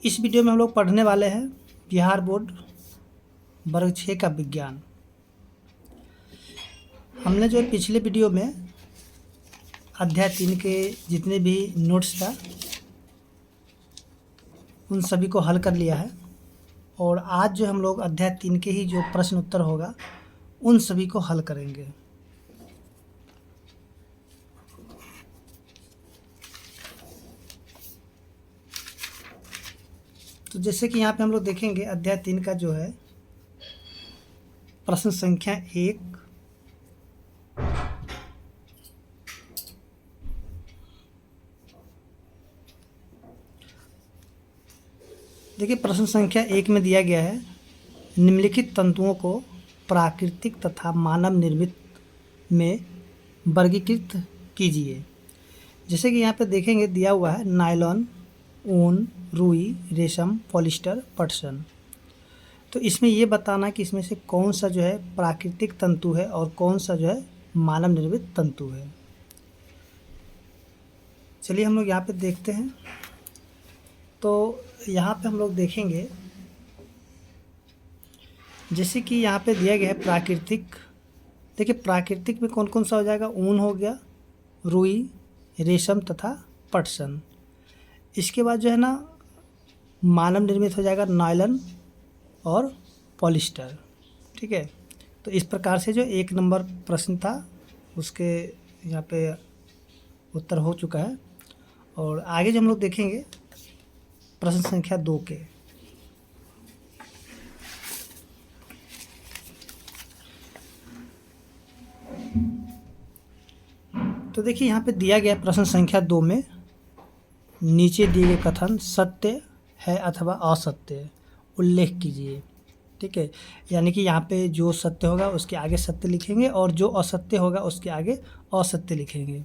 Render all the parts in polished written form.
इस वीडियो में हम लोग पढ़ने वाले हैं बिहार बोर्ड वर्ग 6 का विज्ञान। हमने जो पिछले वीडियो में अध्याय 3 के जितने भी नोट्स था उन सभी को हल कर लिया है और आज जो हम लोग अध्याय 3 के ही जो प्रश्न उत्तर होगा उन सभी को हल करेंगे। तो जैसे कि यहाँ पे हम लोग देखेंगे अध्याय 3 का जो है प्रश्न संख्या 1, देखिए प्रश्न संख्या 1 में दिया गया है निम्नलिखित तंतुओं को प्राकृतिक तथा मानव निर्मित में वर्गीकृत कीजिए। जैसे कि यहाँ पे देखेंगे दिया हुआ है नायलॉन, ऊन, रुई, रेशम, पॉलिस्टर, पटसन। तो इसमें ये बताना कि इसमें से कौन सा जो है प्राकृतिक तंतु है और कौन सा जो है मानव निर्मित तंतु है। चलिए हम लोग यहाँ पे देखते हैं। तो यहाँ पे हम लोग देखेंगे जैसे कि यहाँ पे दिया गया है प्राकृतिक। देखिए प्राकृतिक में कौन कौन सा हो जाएगा, ऊन हो गया, रुई, रेशम तथा पटसन। इसके बाद जो है ना मानव निर्मित हो जाएगा नायलॉन और पॉलिस्टर। ठीक है, तो इस प्रकार से जो 1 नंबर प्रश्न था उसके यहाँ पे उत्तर हो चुका है। और आगे जो हम लोग देखेंगे प्रश्न संख्या 2 के, तो देखिए यहाँ पे दिया गया प्रश्न संख्या 2 में नीचे दिए गए कथन सत्य है अथवा असत्य उल्लेख कीजिए। ठीक है, यानी कि यहाँ पे जो सत्य होगा उसके आगे सत्य लिखेंगे और जो असत्य होगा उसके आगे असत्य लिखेंगे।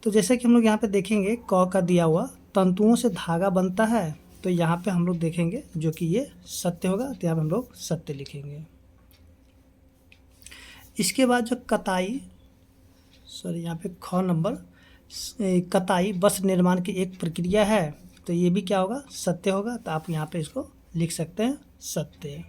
तो जैसे कि हम लोग यहाँ पे देखेंगे क का दिया हुआ तंतुओं से धागा बनता है, तो यहाँ पे हम लोग देखेंगे जो कि ये सत्य होगा, तो यहाँ पे हम लोग सत्य लिखेंगे। इसके बाद जो कताई, सॉरी यहाँ पे ख नंबर, कताई वस्त्र निर्माण की एक प्रक्रिया है, तो ये भी क्या होगा, सत्य होगा। तो आप यहाँ पे इसको लिख सकते हैं सत्य।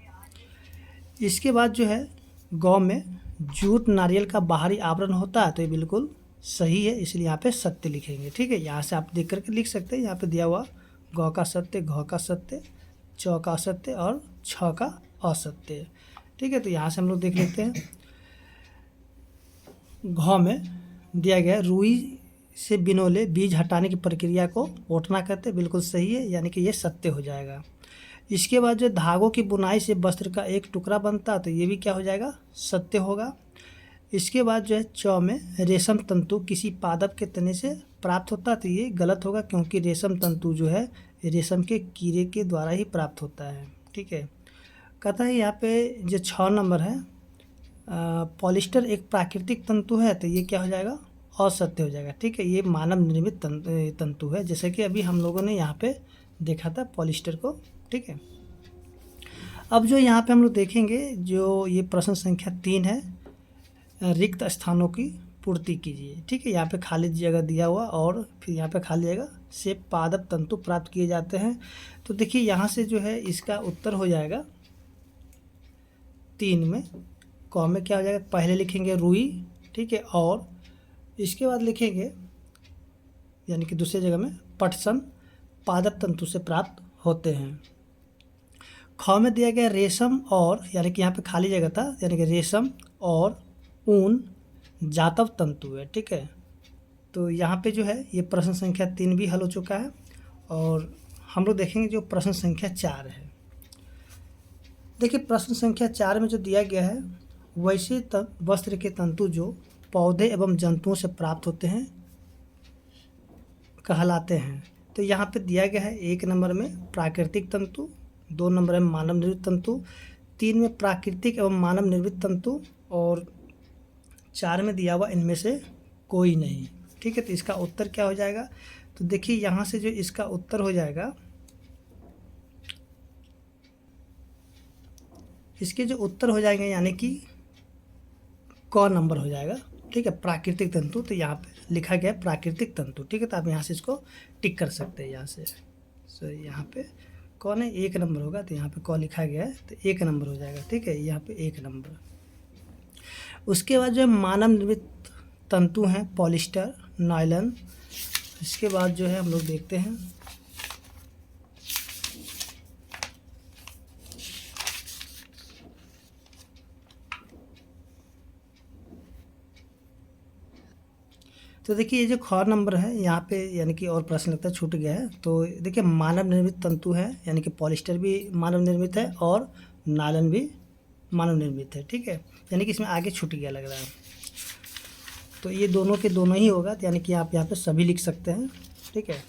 इसके बाद जो है गौ में जूट नारियल का बाहरी आवरण होता है, तो ये बिल्कुल सही है, इसलिए यहाँ पे सत्य लिखेंगे। ठीक है, यहाँ से आप देख करके लिख सकते हैं। यहाँ पे दिया हुआ गौ का सत्य, घ का सत्य, च का सत्य और छ का असत्य। ठीक है, तो यहाँ से हम लोग देख लेते हैं। घ में दिया गया रुई से बिनोले बीज हटाने की प्रक्रिया को ओटना कहते हैं, बिल्कुल सही है, यानी कि ये सत्य हो जाएगा। इसके बाद जो धागों की बुनाई से वस्त्र का एक टुकड़ा बनता है, तो ये भी क्या हो जाएगा, सत्य होगा। इसके बाद जो है च में रेशम तंतु किसी पादप के तने से प्राप्त होता है, तो ये गलत होगा क्योंकि रेशम तंतु जो है रेशम के कीड़े के द्वारा ही प्राप्त होता है। ठीक है, कहता है यहाँ पे जो 6 नंबर है पॉलिस्टर एक प्राकृतिक तंतु है, तो ये क्या हो जाएगा, असत्य हो जाएगा। ठीक है, ये मानव निर्मित तंतु है, जैसे कि अभी हम लोगों ने यहाँ पे देखा था पॉलिस्टर को। ठीक है, अब जो यहाँ पे हम लोग देखेंगे जो ये प्रश्न संख्या 3 है, रिक्त स्थानों की पूर्ति कीजिए। ठीक है, यहाँ पे खाली जगह दिया हुआ और फिर यहाँ पे खाली जगह से पादप तंतु प्राप्त किए जाते हैं। तो देखिए यहाँ से जो है इसका उत्तर हो जाएगा 3 में, क में क्या हो जाएगा, पहले लिखेंगे रुई। ठीक है, और इसके बाद लिखेंगे यानी कि दूसरी जगह में पटसन पादप तंतु से प्राप्त होते हैं। ख में दिया गया रेशम और, यानी कि यहाँ पे खाली जगह था, यानी कि रेशम और ऊन जातव तंतु है। ठीक है, तो यहाँ पे जो है ये प्रश्न संख्या 3 भी हल हो चुका है। और हम लोग देखेंगे जो प्रश्न संख्या 4 है। देखिए प्रश्न संख्या 4 में जो दिया गया है वैसे वस्त्र के तंतु जो पौधे एवं जंतुओं से प्राप्त होते हैं कहलाते हैं। तो यहाँ पे दिया गया है 1 नंबर में प्राकृतिक तंतु, 2 नंबर में मानव निर्मित तंतु, 3 में प्राकृतिक एवं मानव निर्मित तंतु और 4 में दिया हुआ इनमें से कोई नहीं। ठीक है, तो इसका उत्तर क्या हो जाएगा, तो देखिए यहाँ से जो इसका उत्तर हो जाएगा, इसके जो उत्तर हो जाएंगे यानी कि क नंबर हो जाएगा। ठीक है, प्राकृतिक तंतु, तो यहाँ पे लिखा गया है प्राकृतिक तंतु। ठीक है, तो आप यहाँ से इसको टिक कर सकते हैं यहाँ से। सॉरी यहाँ पे कौन है, 1 नंबर होगा, तो यहाँ पे क लिखा गया है तो 1 नंबर हो जाएगा। ठीक है, यहाँ पे 1 नंबर। उसके बाद जो है मानव निर्मित तंतु हैं पॉलिस्टर, नायलॉन। इसके बाद जो है हम लोग देखते हैं तो देखिए ये जो ख नंबर है यहाँ पे यानी कि और प्रश्न लगता है छूट गया है। तो देखिए मानव निर्मित तंतु है यानी कि पॉलिस्टर भी मानव निर्मित है और नायलॉन भी मानव निर्मित है। ठीक है, यानी कि इसमें आगे छूट गया लग रहा है। तो ये दोनों के दोनों ही होगा, तो यानी कि आप यहाँ पे सभी लिख सकते हैं। ठीक है,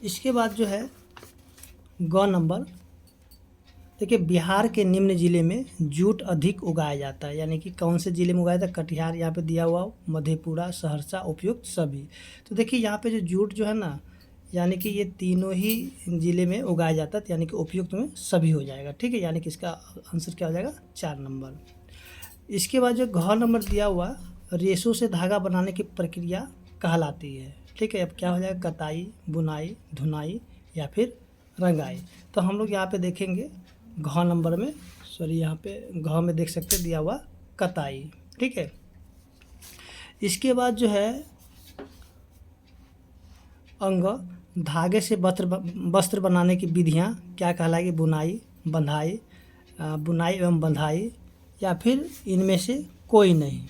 इसके बाद जो है ग नंबर, देखिए बिहार के निम्न जिले में जूट अधिक उगाया जाता है, यानी कि कौन से जिले में उगाया जाता है, कटिहार यहाँ पे दिया हुआ, मधेपुरा, सहरसा, उपयुक्त सभी। तो देखिए यहाँ पे जो जूट जो है ना, यानी कि ये तीनों ही जिले में उगाया जाता है, तो यानी कि उपयुक्त में सभी हो जाएगा। ठीक है, यानी कि इसका आंसर क्या हो जाएगा, 4 नंबर। इसके बाद जो घ नंबर दिया हुआ, रेशों से धागा बनाने की प्रक्रिया कहलाती है। ठीक है, अब क्या हो जाएगा, कताई, बुनाई, धुनाई या फिर रंगाई। तो हम लोग यहाँ पे देखेंगे घ नंबर में, सॉरी यहाँ पे घ में देख सकते दिया हुआ कताई। ठीक है, इसके बाद जो है अंग, धागे से वस्त्र बनाने की विधियाँ क्या कहलाएगी, बुनाई, बंधाई, बुनाई एवं बंधाई या फिर इनमें से कोई नहीं।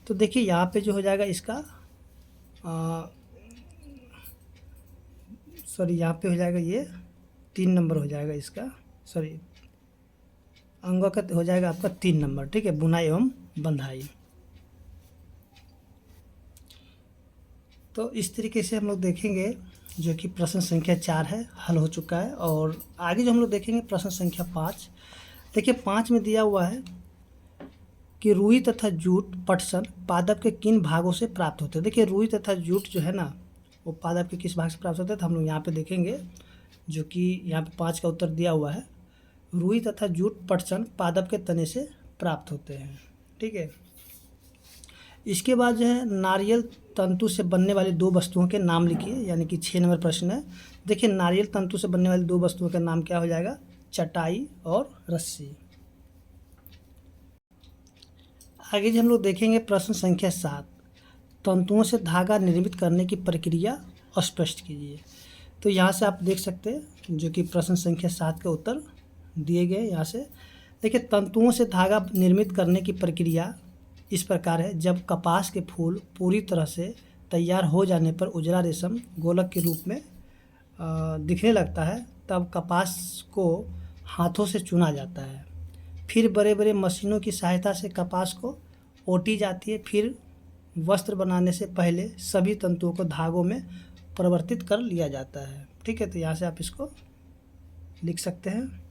तो देखिए यहाँ पे जो हो जाएगा इसका सॉरी यहाँ पे हो जाएगा ये 3 नंबर हो जाएगा इसका, सॉरी अंगों का हो जाएगा आपका 3 नंबर। ठीक है, बुनाई एवं बंधाई। तो इस तरीके से हम लोग देखेंगे जो कि प्रश्न संख्या 4 है, हल हो चुका है। और आगे जो हम लोग देखेंगे प्रश्न संख्या 5। देखिए 5 में दिया हुआ है कि रुई तथा जूट पटसन पादप के किन भागों से प्राप्त होते हैं। देखिए रुई तथा जूट जो है ना, वो पादप के किस भाग से प्राप्त होते हैं, तो हम लोग यहाँ पे देखेंगे जो कि यहाँ पे 5 का उत्तर दिया हुआ है, रुई तथा जूट पटसन पादप के तने से प्राप्त होते हैं। ठीक है, इसके बाद जो है नारियल तंतु से बनने वाली 2 वस्तुओं के नाम लिखिए, यानी कि 6 नंबर प्रश्न है। देखिए नारियल तंतु से बनने वाली 2 वस्तुओं का नाम क्या हो जाएगा, चटाई और रस्सी। आगे जो हम लोग देखेंगे प्रश्न संख्या 7, तंतुओं से धागा निर्मित करने की प्रक्रिया स्पष्ट कीजिए। तो यहाँ से आप देख सकते हैं जो कि प्रश्न संख्या 7 के उत्तर दिए गए। यहाँ से देखिए तंतुओं से धागा निर्मित करने की प्रक्रिया इस प्रकार है, जब कपास के फूल पूरी तरह से तैयार हो जाने पर उजला रेशम गोलक के रूप में दिखने लगता है, तब कपास को हाथों से चुना जाता है। फिर बड़े बड़े मशीनों की सहायता से कपास को ओटी जाती है। फिर वस्त्र बनाने से पहले सभी तंतुओं को धागों में परिवर्तित कर लिया जाता है। ठीक है, तो यहाँ से आप इसको लिख सकते हैं।